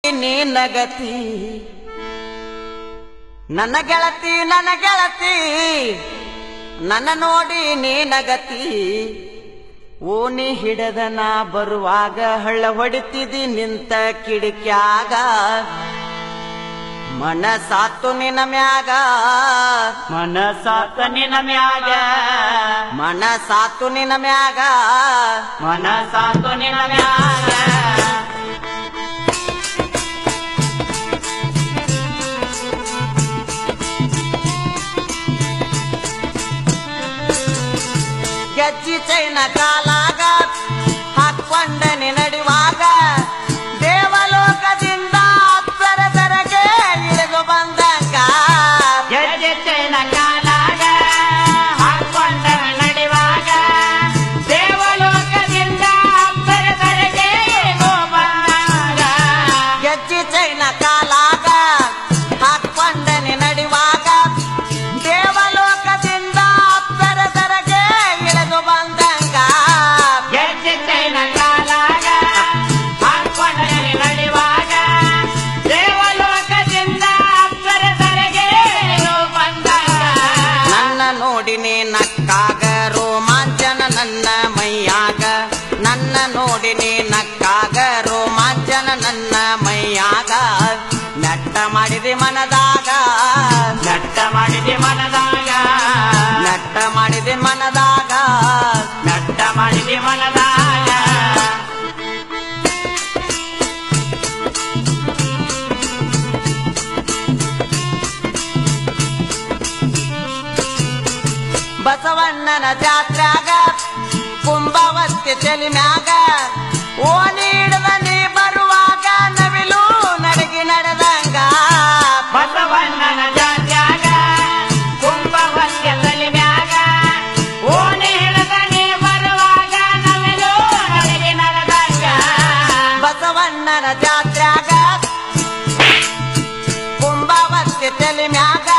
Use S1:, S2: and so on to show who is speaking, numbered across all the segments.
S1: ನೀನಗತಿ ನನ್ನ ಗೆಳತಿ ನನ್ನ ನೋಡಿ ನೀನಗತಿ ಓಣಿ ಹಿಡದ ನಾ ಬರುವಾಗ ಹಳ್ಳ ಹೊಡಿತಿದಿ ನಿಂತ ಕಿಡಿಕ್ಯಾಗ ಮನಸಾತು ನಿನ ಮ್ಯಾಗ
S2: ಮನಸಾತ ನಿನ ಮ್ಯಾಗ
S1: ಮನಸಾತು ನಿನ ಮ್ಯಾಗ
S2: ಮನಸಾತು ನಿನ ಮ್ಯಾಗ
S1: ಗೆಜ್ಜಿ ಚೈನ ಕಾಲಾಗ ಹಾಕೊಂಡ ನಡಿವಾಗ ದೇವಲೋಕದಿಂದ ಅಪ್ಸರಸರಗೆ ಇಳಿದು ಬಂದಂಗ
S2: ಗೆಜ್ಜೆ ಚೈನ ಕಾಲಾಗ ಹಾಕೊಂಡ ನಡಿವಾಗ ದೇವಲೋಕದಿಂದ ಅಪ್ಸರಸರಗೆ ಇಳಿದು ಬಂದಾಗ
S1: ಗೆಜ್ಜಿ ಚೈನ ಕಾಲಾಗ ಹಾಕೊಂಡ ನಡಿವಾಗ ದೇವಲೋಕದಿಂದ ಅಪ್ಸರಸರಗೆ ಇಳಿದು ಬಂದಂಗ
S2: ಗೆಜ್ಜೆ ಚೈನ ಕಾಲಾಗ ಹಾಕೊಂಡ ನಡಿವಾಗ ದೇವಲೋಕದಿಂದ ಅಪ್ಸರಸರಗೆ ಇಳಿದು ಬಂದಾಗ
S1: ನನ್ನ ನೋಡಿನಿ ನಕ್ಕಾಗ ರೋಮಾಂಚನ ನನ್ನ ಮೈಯಾಗ ನನ್ನ ನೋಡಿನಿ ನಕ್ಕಾಗ ರೋಮಾಂಚನ ನನ್ನ ಮೈಯಾಗ ನಟ್ಟ ಮಾಡಿದೆ ಮನದಾಗ
S2: ನಟ್ಟ ಮಾಡಿದೆ ಮನದಾಗ
S1: ನಟ್ಟ ಮಾಡಿದೆ ಮನದಾಗ
S2: ನಟ್ಟ ಮಾಡಿದೆ ಮನದಾಗ
S1: ಬಸವಣ್ಣನ ಜಾತ್ರ್ಯಾಗ ಕುಂಭವತ್ತಿ ಚೆಲಿಮ್ಯಾಗ ಓಣಿ ಹಿಡ್ದ ನೀ ಬರುವಾಗ ನವಿಲು ನಡಗಿ ನಡೆದಂಗ
S2: ಬಸವಣ್ಣನ ಜಾತ್ಯಾಗ ಕುಂಭವತ್ಯ ತಲಿಮ್ಯಾಗ ಓಣಿ ಹಿಡಿದ ನೀ ಬರುವಾಗ ನವಿಲು ನಡಗಿ ನಡೆದಂಗ
S1: ಬಸವಣ್ಣನ ಜಾತ್ರ್ಯಾಗ ಕುಂಭವತ್ತಿ ಚೆಲಿಮ್ಯಾಗ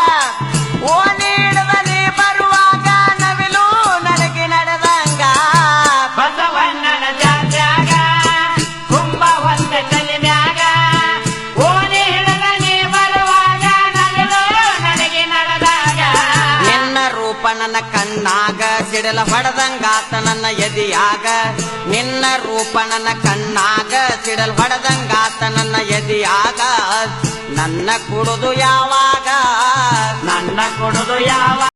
S1: ಓಣಿ ಹಿಡ್ದ ನೀ ಬರುವಾಗ ನವಿಲು ನಡಗಿ ನಡೆದಂಗ
S2: ಬಸವಣ್ಣನ ಜಾತ್ಯಾಗ ಕುಂಭವತ್ಯ ತಲಿಮ್ಯಾಗ ಓಣಿ ಹಿಡಿದ ನೀ ಬರುವಾಗ ನವಿಲು ನಡಗಿ ನಡೆದಾಗ
S1: ನಿನ್ನ ರೂಪ ನನ್ನ ಕಣ್ಣಾಗ ಸಿಡಲ ಹೊಡೆದಂಗಾತ ನನ್ನ ಎದಿಯಾಗ ನಿನ್ನ ರೂಪ ನನ್ನ ಕಣ್ಣಾಗ ಸಿಡಲ್ ಹೊಡೆದಂಗಾತ ನನ್ನ ಎದಿಯಾಗ ನನ್ನ ಕುಡುದು ಯಾವಾಗ
S2: ನನ್ನ ಕೊಡುದು ಯಾವ